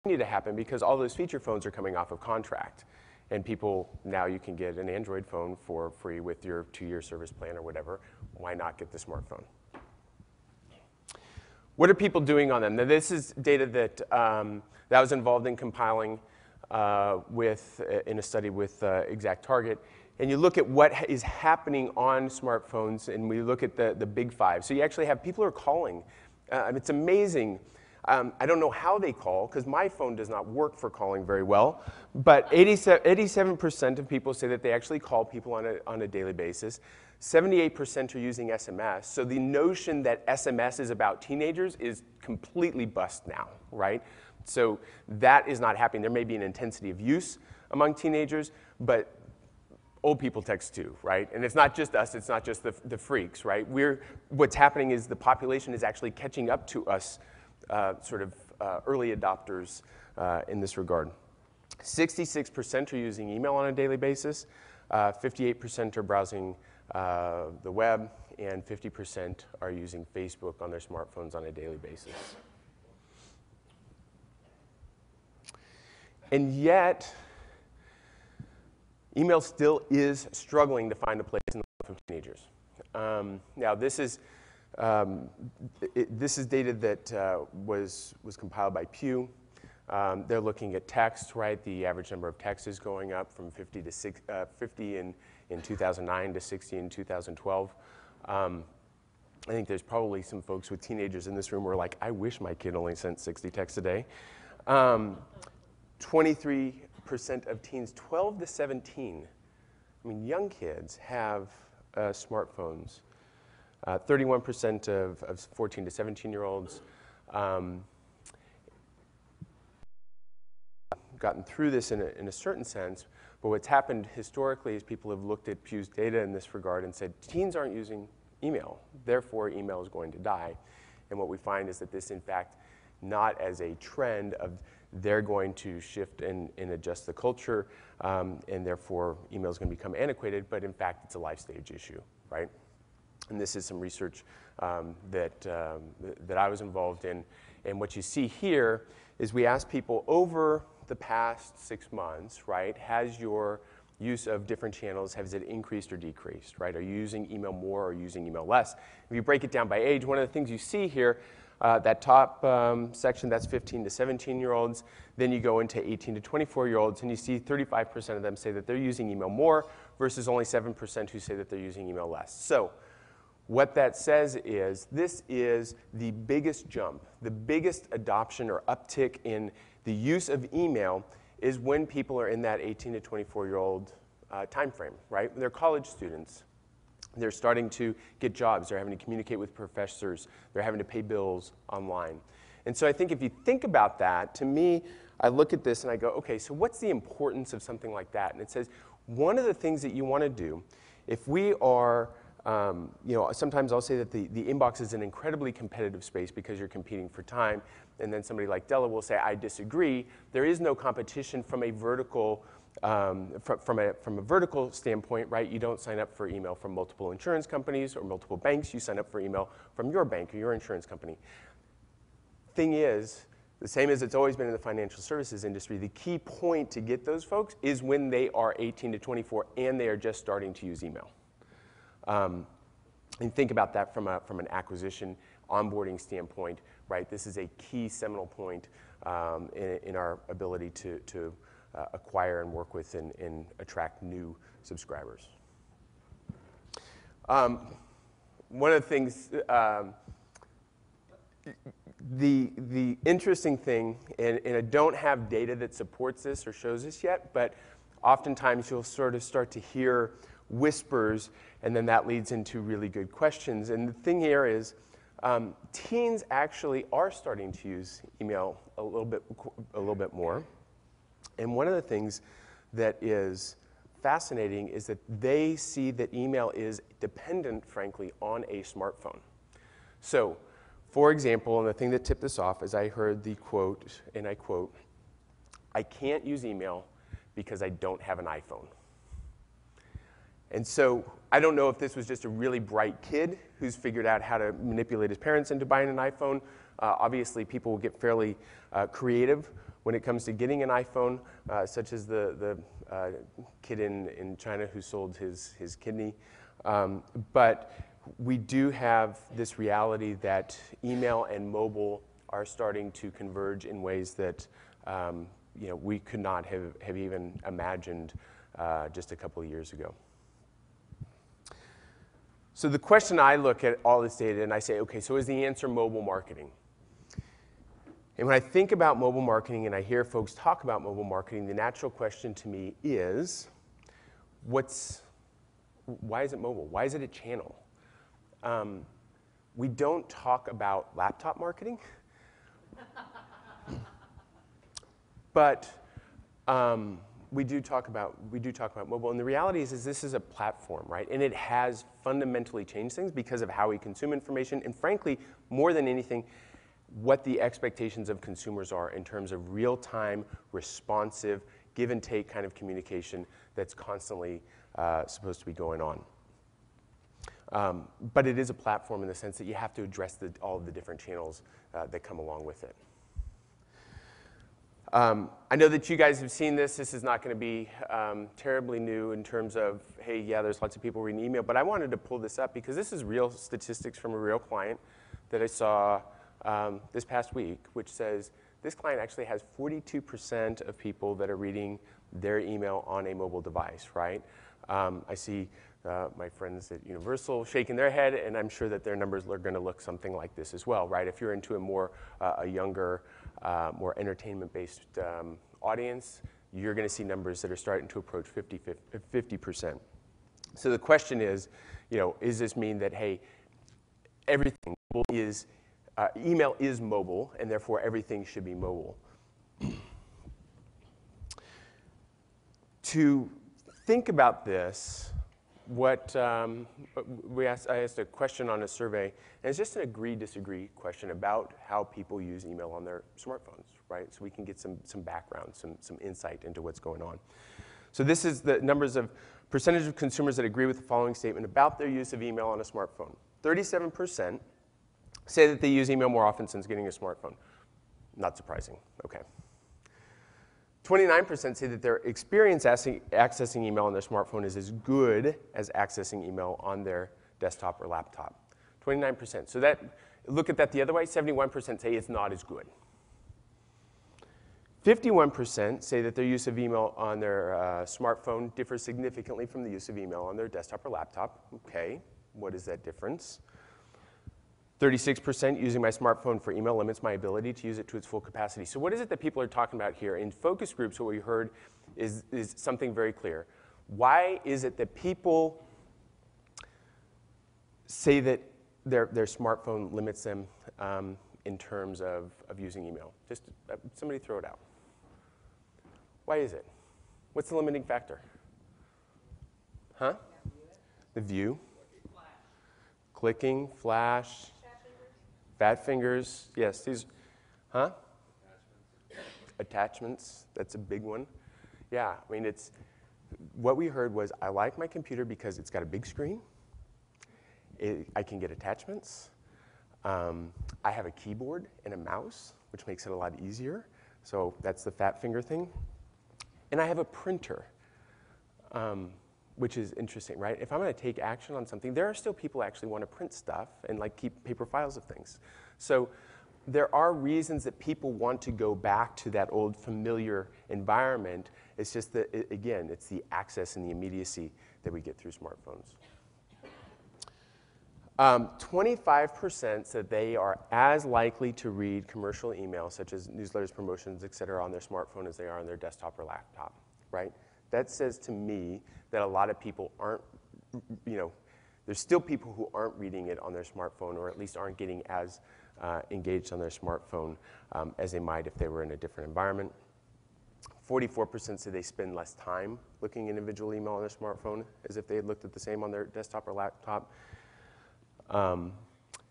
continue to happen because all those feature phones are coming off of contract. And people, now you can get an Android phone for free with your 2-year service plan or whatever. Why not get the smartphone? What are people doing on them? Now, this is data that, that I was involved in compiling in a study with ExactTarget. And you look at what is happening on smartphones, and we look at the big five. So you actually have people who are calling. It's amazing. I don't know how they call, because my phone does not work for calling very well. But 87% of people say that they actually call people on a daily basis. 78% are using SMS. So the notion that SMS is about teenagers is completely bust now, right? So that is not happening. There may be an intensity of use among teenagers, but old people text too, right? And it's not just us, it's not just the freaks, right? What's happening is the population is actually catching up to us, early adopters in this regard. 66% are using email on a daily basis, 58% are browsing the web, and 50% are using Facebook on their smartphones on a daily basis. And yet, email still is struggling to find a place in the life of teenagers. Now, this is data that was compiled by Pew. They're looking at text, right? The average number of texts is going up from 50 in 2009 to 60 in 2012. I think there's probably some folks with teenagers in this room who are like, I wish my kid only sent 60 texts a day. 23% of teens 12 to 17, I mean, young kids have smartphones. 31% of 14 to 17-year-olds gotten through this in a certain sense, but what's happened historically is people have looked at Pew's data in this regard and said, teens aren't using email, therefore email is going to die. And what we find is that this, in fact, not as a trend of they're going to shift and adjust the culture, and therefore email is going to become antiquated, but in fact it's a life stage issue, right? And this is some research that I was involved in. And what you see here is we asked people over the past 6 months, right, has your use of different channels, has it increased or decreased, right? Are you using email more or using email less? If you break it down by age, one of the things you see here, that top section, that's 15 to 17-year-olds. Then you go into 18 to 24-year-olds, and you see 35% of them say that they're using email more versus only 7% who say that they're using email less. So what that says is this is the biggest jump, the biggest adoption or uptick in the use of email is when people are in that 18 to 24-year-old time frame, right? They're college students. They're starting to get jobs. They're having to communicate with professors. They're having to pay bills online. And so I think if you think about that, to me, I look at this and I go, okay, so what's the importance of something like that? And it says, one of the things that you want to do, if we are, sometimes I'll say that the inbox is an incredibly competitive space because you're competing for time, and then somebody like Della will say, I disagree. There is no competition from a vertical from a vertical standpoint, right? You don't sign up for email from multiple insurance companies or multiple banks. You sign up for email from your bank or your insurance company. Thing is, the same as it's always been in the financial services industry, the key point to get those folks is when they are 18 to 24 and they are just starting to use email. And think about that from an acquisition, onboarding standpoint, right? This is a key seminal point in our ability to acquire and work with and attract new subscribers. One of the things, the interesting thing, and I don't have data that supports this or shows this yet, but oftentimes you'll sort of start to hear whispers, and then that leads into really good questions. And the thing here is, teens actually are starting to use email a little bit more. And one of the things that is fascinating is that they see that email is dependent, frankly, on a smartphone. So, for example, and the thing that tipped this off is I heard the quote, and I quote, I can't use email because I don't have an iPhone. And so I don't know if this was just a really bright kid who's figured out how to manipulate his parents into buying an iPhone. Obviously, people will get fairly creative when it comes to getting an iPhone, such as the kid in China who sold his kidney. But we do have this reality that email and mobile are starting to converge in ways that we could not have even imagined just a couple of years ago. So the question, I look at all this data and I say, okay, so is the answer mobile marketing? And when I think about mobile marketing and I hear folks talk about mobile marketing, the natural question to me is, why is it mobile? Why is it a channel? We don't talk about laptop marketing, but we do talk about mobile. And the reality is this is a platform, right? And it has fundamentally changed things because of how we consume information, and frankly, more than anything, what the expectations of consumers are in terms of real-time, responsive, give and take kind of communication that's constantly supposed to be going on. But it is a platform in the sense that you have to address all of the different channels that come along with it. I know that you guys have seen this. This is not going to be terribly new in terms of, hey, yeah, there's lots of people reading email. But I wanted to pull this up because this is real statistics from a real client that I saw this past week, which says this client actually has 42% of people that are reading their email on a mobile device, right? I see my friends at Universal shaking their head, and I'm sure that their numbers are going to look something like this as well, right? If you're into a younger, more entertainment-based audience, you're going to see numbers that are starting to approach 50%. So the question is, does this mean that, hey, everything is, email is mobile, and therefore everything should be mobile? To think about this, I asked a question on a survey, and it's just an agree-disagree question about how people use email on their smartphones, right? So we can get some background, some insight into what's going on. So this is the numbers of percentage of consumers that agree with the following statement about their use of email on a smartphone. 37% say that they use email more often since getting a smartphone. Not surprising, okay. 29% say that their experience accessing email on their smartphone is as good as accessing email on their desktop or laptop. 29%. So look at that the other way, 71% say it's not as good. 51% say that their use of email on their smartphone differs significantly from the use of email on their desktop or laptop. Okay, what is that difference? 36% using my smartphone for email limits my ability to use it to its full capacity. So what is it that people are talking about here? In focus groups, what we heard is something very clear. Why is it that people say that their smartphone limits them in terms of using email? Just somebody throw it out. Why is it? What's the limiting factor? Huh? The view. Clicking, flash. Fat fingers, yes, these, huh? Attachments, that's a big one. Yeah, I mean, what we heard was, I like my computer because it's got a big screen. I can get attachments. I have a keyboard and a mouse, which makes it a lot easier. So that's the fat finger thing. And I have a printer, which is interesting, right? If I'm going to take action on something, there are still people who actually want to print stuff and keep paper files of things. So there are reasons that people want to go back to that old familiar environment. It's just that, again, it's the access and the immediacy that we get through smartphones. 25% said they are as likely to read commercial emails, such as newsletters, promotions, et cetera, on their smartphone as they are on their desktop or laptop, right? That says to me that a lot of people aren't, there's still people who aren't reading it on their smartphone, or at least aren't getting as engaged on their smartphone as they might if they were in a different environment. 44% say they spend less time looking at individual email on their smartphone as if they had looked at the same on their desktop or laptop. And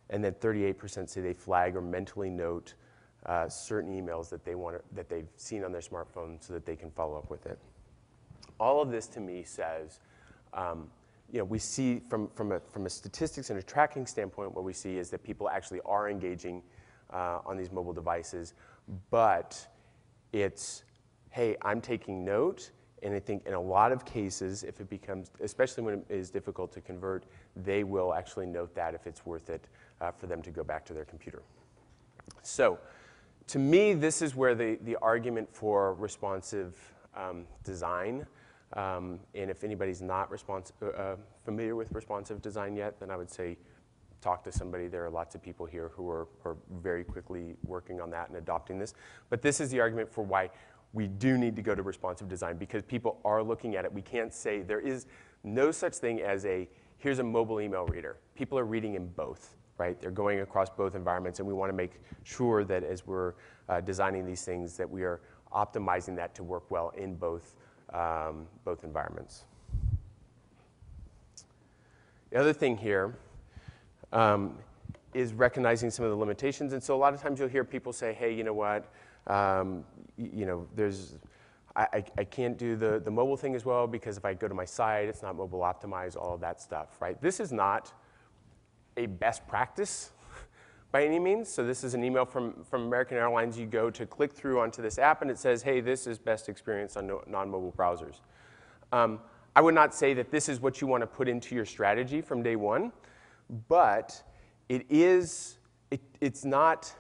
then 38% say they flag or mentally note certain emails that they've seen on their smartphone so that they can follow up with it. All of this to me says, we see from a statistics and a tracking standpoint, what we see is that people actually are engaging on these mobile devices, but It's, hey, I'm taking note. And I think in a lot of cases, if it becomes, especially when it is difficult to convert, they will actually note that if it's worth it for them to go back to their computer. So to me, this is where the argument for responsive design, and if anybody's not familiar with responsive design yet, then I would say talk to somebody. There are lots of people here who are very quickly working on that and adopting this. But this is the argument for why we do need to go to responsive design, because people are looking at it. We can't say there is no such thing as here's a mobile email reader. People are reading in both, right? They're going across both environments, and we want to make sure that as we're designing these things that we are optimizing that to work well in both environments. The other thing here is recognizing some of the limitations. And so a lot of times you'll hear people say, hey, you know what? I can't do the mobile thing as well because if I go to my site, it's not mobile optimized, all of that stuff, right? This is not a best practice by any means. So this is an email from American Airlines. You go to click through onto this app and it says, hey, this is best experience on non-mobile browsers. I would not say that this is what you want to put into your strategy from day one, but it's not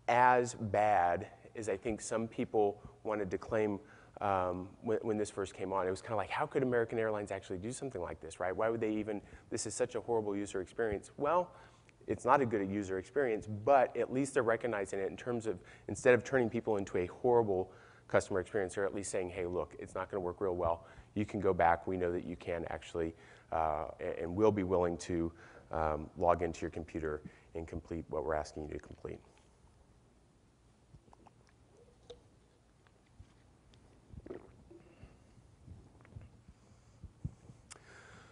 as bad as I think some people wanted to claim when this first came on. It was kind of like, how could American Airlines actually do something like this, right? Why would they even, this is such a horrible user experience. Well, it's not a good user experience, but at least they're recognizing it in terms of, instead of turning people into a horrible customer experience, they're at least saying, hey, look, it's not going to work real well. You can go back. We know that you can actually, and will be willing to log into your computer and complete what we're asking you to complete.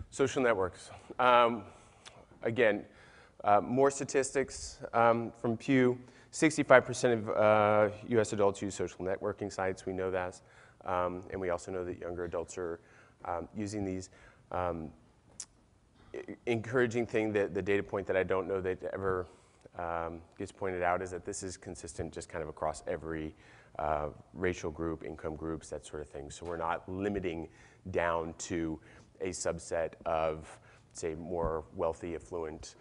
Social networks. Again, more statistics from Pew. 65% of US adults use social networking sites. We know that. And we also know that younger adults are using these. Encouraging thing, that the data point that I don't know that ever gets pointed out is that this is consistent just kind of across every racial group, income groups, that sort of thing. So we're not limiting down to a subset of, say, more wealthy, affluent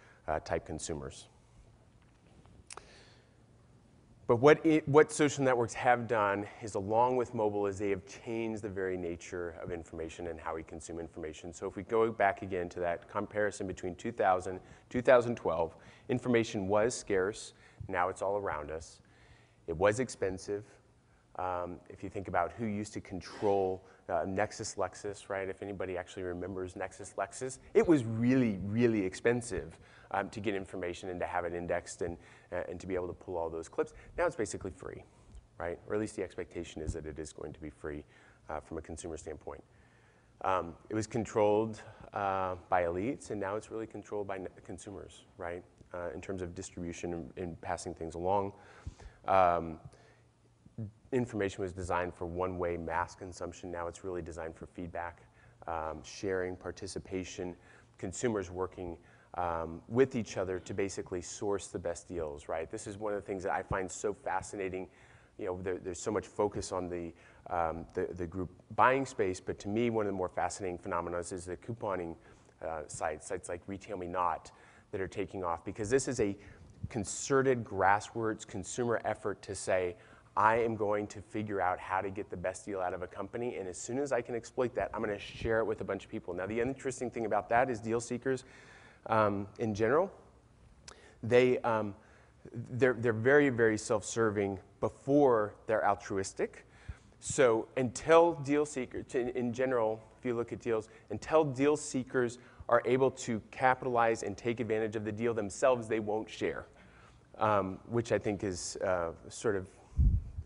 type consumers. But what social networks have done is, along with mobile, is they have changed the very nature of information and how we consume information. So if we go back again to that comparison between 2000, 2012, information was scarce. Now it's all around us. It was expensive. If you think about who used to control Nexus Lexis, right? If anybody actually remembers Nexus Lexis, it was really, really expensive to get information and to have it indexed and to be able to pull all those clips. Now it's basically free, right? Or at least the expectation is that it is going to be free from a consumer standpoint. It was controlled by elites, and now it's really controlled by consumers, right? In terms of distribution and passing things along. Information was designed for one-way mass consumption. Now it's really designed for feedback, sharing, participation, consumers working with each other to basically source the best deals, right? This is one of the things that I find so fascinating. You know, there's so much focus on the group buying space, but to me, one of the more fascinating phenomena is the couponing sites like Retail Me Not, that are taking off, because this is a concerted grassroots consumer effort to say, I am going to figure out how to get the best deal out of a company, and as soon as I can exploit that, I'm going to share it with a bunch of people. Now, the interesting thing about that is deal seekers, in general, they're very, very self-serving before they're altruistic. So until deal seekers, in general, if you look at deals, until deal seekers are able to capitalize and take advantage of the deal themselves, they won't share, which I think is sort of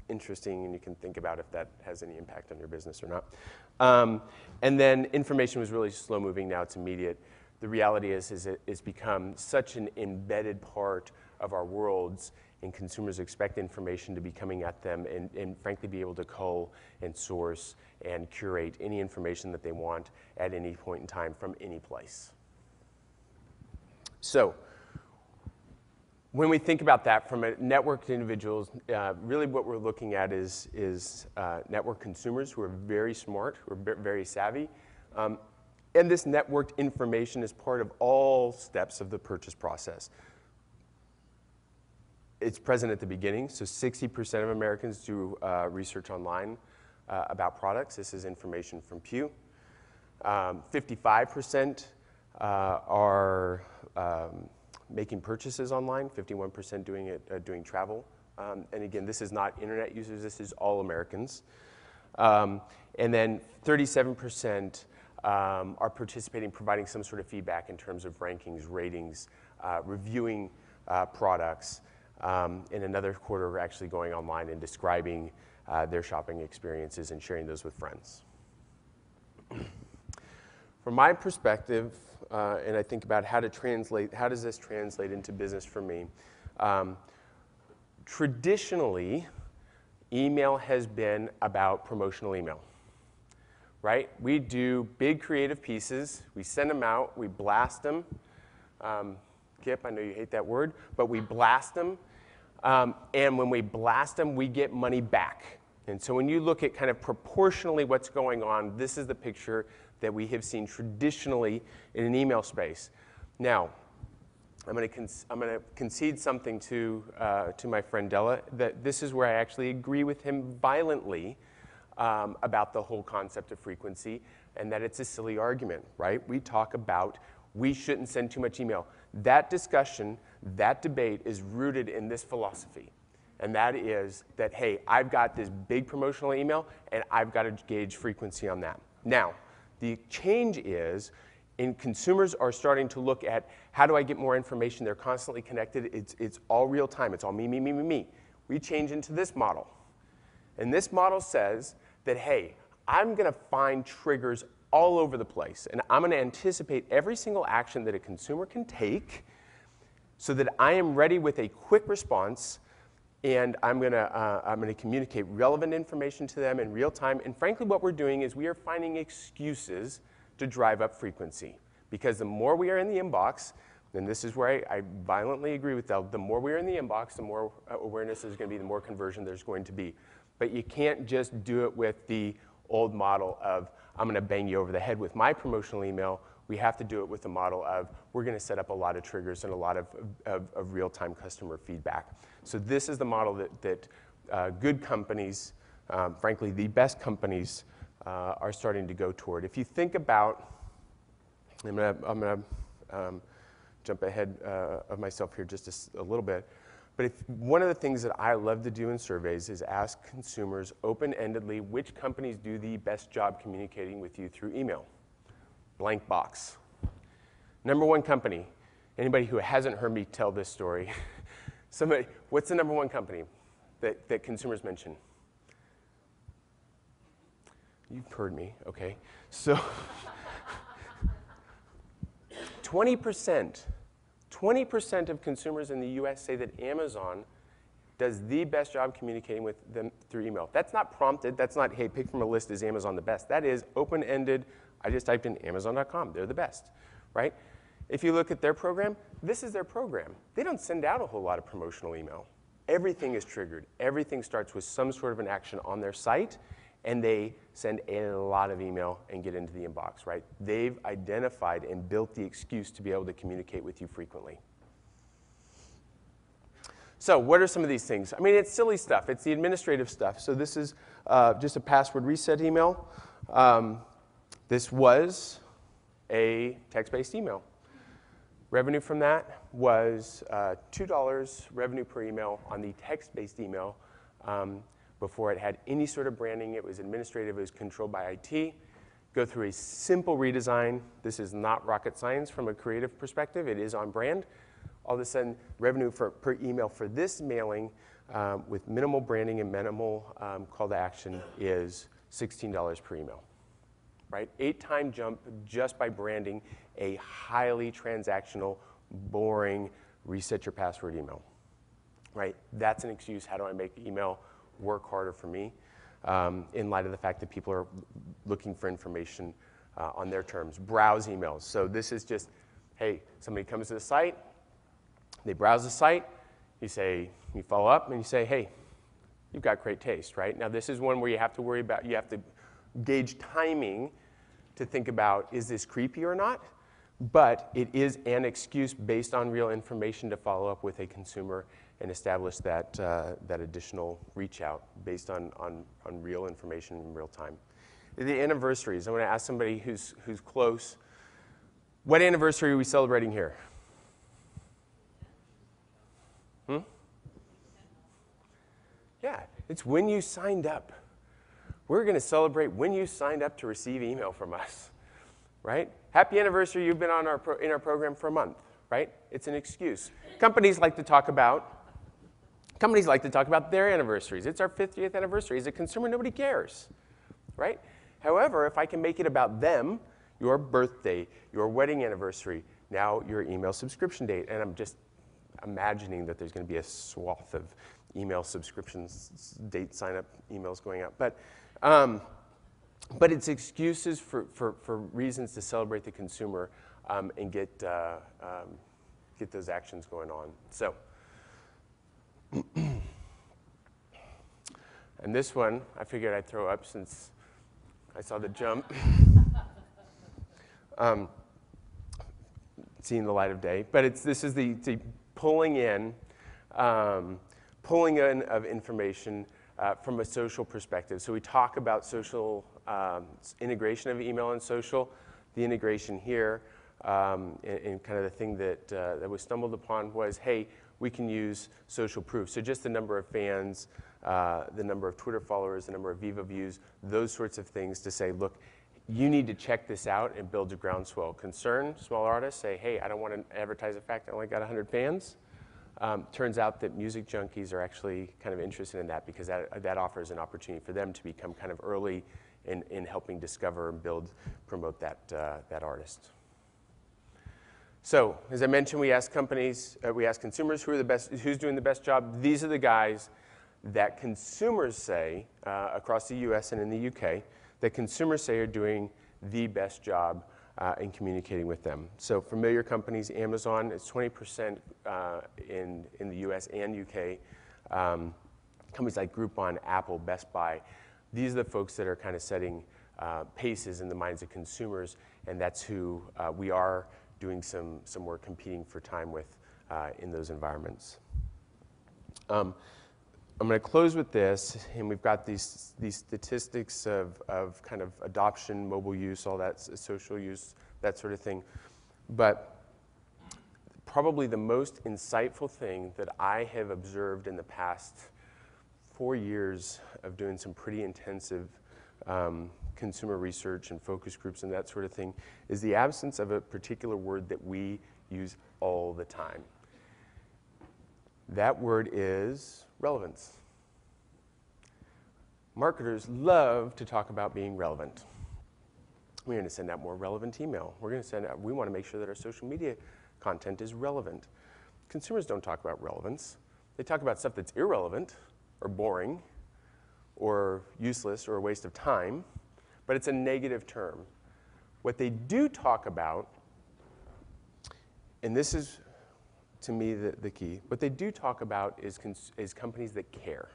interesting, and you can think about if that has any impact on your business or not. And then information was really slow moving. Now it's immediate. The reality is it's become such an embedded part of our worlds, and consumers expect information to be coming at them and frankly be able to cull and source and curate any information that they want at any point in time from any place. So When we think about that from a networked individuals, really what we're looking at is network consumers who are very smart, who are very savvy. And this networked information is part of all steps of the purchase process. It's present at the beginning, so 60% of Americans do research online about products. This is information from Pew. 55% are making purchases online, 51% doing travel. And again, this is not internet users, this is all Americans. And then 37% are participating, providing some sort of feedback in terms of rankings, ratings, reviewing products. And another quarter are actually going online and describing their shopping experiences and sharing those with friends. From my perspective, and I think about how does this translate into business for me? Traditionally, email has been about promotional email, right? We do big creative pieces, we send them out, we blast them. Kip, I know you hate that word, but we blast them. And when we blast them, we get money back. And so when you look at kind of proportionally what's going on, this is the picture that we have seen traditionally in an email space. Now, I'm going to concede something to my friend Della, that this is where I actually agree with him violently about the whole concept of frequency, and that it's a silly argument, right? We talk about we shouldn't send too much email. That discussion, that debate is rooted in this philosophy. And that is that, hey, I've got this big promotional email, and I've got to gauge frequency on that. Now, the change is, consumers are starting to look at how do I get more information? They're constantly connected. It's all real time. It's all me, me, me, me, me. We change into this model. And this model says that, hey, I'm going to find triggers all over the place. And I'm going to anticipate every single action that a consumer can take so that I am ready with a quick response. And I'm going to communicate relevant information to them in real time. And frankly, what we're doing is we are finding excuses to drive up frequency. Because the more we are in the inbox, and this is where I violently agree with Del, the more we are in the inbox, the more awareness there's going to be, the more conversion there's going to be. But you can't just do it with the old model of, I'm going to bang you over the head with my promotional email. We have to do it with the model of, we're going to set up a lot of triggers and a lot of real-time customer feedback. So this is the model that good companies, frankly, the best companies, are starting to go toward. If you think about, I'm going to jump ahead of myself here just a little bit, but one of the things that I love to do in surveys is ask consumers open-endedly which companies do the best job communicating with you through email. Blank box. Number one company. Anybody who hasn't heard me tell this story, what's the number one company that consumers mention? You've heard me, okay. So 20% of consumers in the US say that Amazon does the best job communicating with them through email. That's not prompted. That's not, hey, pick from a list, is Amazon the best? That is open-ended. I just typed in Amazon.com. They're the best, right? If you look at their program, this is their program. They don't send out a whole lot of promotional email. Everything is triggered. Everything starts with some sort of an action on their site, and they send a lot of email and get into the inbox, right? They've identified and built the excuse to be able to communicate with you frequently. So what are some of these things? I mean, it's silly stuff. It's the administrative stuff. So this is just a password reset email. This was a text-based email. Revenue from that was $2 revenue per email on the text-based email. Before it had any sort of branding, it was administrative, it was controlled by IT. Go through a simple redesign. This is not rocket science from a creative perspective. It is on brand. All of a sudden, revenue per email for this mailing with minimal branding and minimal call to action is $16 per email, right? 8-time jump just by branding a highly transactional, boring, reset your password email, right? That's an excuse. How do I make email work harder for me in light of the fact that people are looking for information on their terms. Browse emails. So this is just, hey, somebody comes to the site, they browse the site, you follow up and you say, hey, you've got great taste, right? Now this is one where you have to worry about, you have to gauge timing to think about, is this creepy or not? But it is an excuse based on real information to follow up with a consumer and establish that, that additional reach out based on real information in real time. The anniversaries, I want to ask somebody who's close, what anniversary are we celebrating here? Yeah, it's when you signed up. We're going to celebrate when you signed up to receive email from us, right? Happy anniversary, you've been on in our program for a month, right? It's an excuse. Companies like to talk about their anniversaries. It's our 50th anniversary. As a consumer, nobody cares, right? However, if I can make it about them, your birthday, your wedding anniversary, now your email subscription date, and I'm just imagining that there's going to be a swath of email subscriptions, date sign-up emails going out. But it's excuses for reasons to celebrate the consumer and get those actions going on. So, and this one, I figured I'd throw up since I saw the jump. Seeing the light of day. But this is the pulling in of information from a social perspective. So we talk about social integration of email and social. The integration here, and kind of the thing that was stumbled upon was, hey, we can use social proof. So just the number of fans, the number of Twitter followers, the number of Viva views, those sorts of things to say, look, you need to check this out and build a groundswell. Concern, small artists say, hey, I don't want to advertise the fact I only got 100 fans. Turns out that music junkies are actually kind of interested in that because that offers an opportunity for them to become kind of early in helping discover and promote that artist. So, as I mentioned, we ask consumers who's doing the best job. These are the guys that consumers say across the US and in the UK that consumers say are doing the best job in communicating with them. So familiar companies, Amazon, it's 20% in the US and UK. Companies like Groupon, Apple, Best Buy, these are the folks that are kind of setting paces in the minds of consumers, and that's who we are doing some work competing for time with in those environments. I'm going to close with this, and we've got these statistics of kind of adoption, mobile use, all that, social use, that sort of thing. But probably the most insightful thing that I have observed in the past 4 years of doing some pretty intensive consumer research and focus groups and that sort of thing is the absence of a particular word that we use all the time. That word is relevance. Marketers love to talk about being relevant. We're going to send out more relevant email. We want to make sure that our social media content is relevant. Consumers don't talk about relevance. They talk about stuff that's irrelevant or boring or useless or a waste of time, but it's a negative term. What they do talk about, and this is to me the key, what they do talk about is companies that care.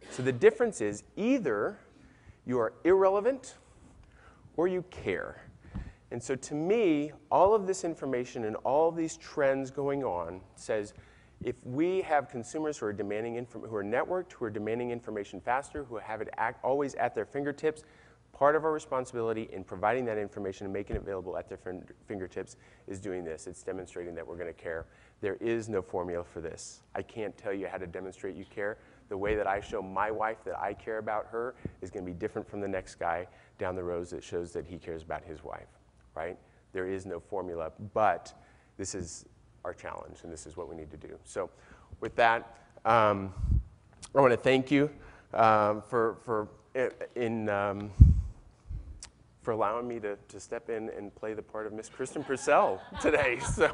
So the difference is either you are irrelevant or you care. And so to me, all of this information and all of these trends going on says if we have consumers who are demanding who are networked, who are demanding information faster, who have it always at their fingertips, part of our responsibility in providing that information and making it available at their fingertips is doing this. It's demonstrating that we're going to care. There is no formula for this. I can't tell you how to demonstrate you care. The way that I show my wife that I care about her is going to be different from the next guy down the road that shows that he cares about his wife, right? There is no formula, but this is our challenge, and this is what we need to do. So with that, I want to thank you for allowing me to step in and play the part of Miss Kristen Purcell today. So.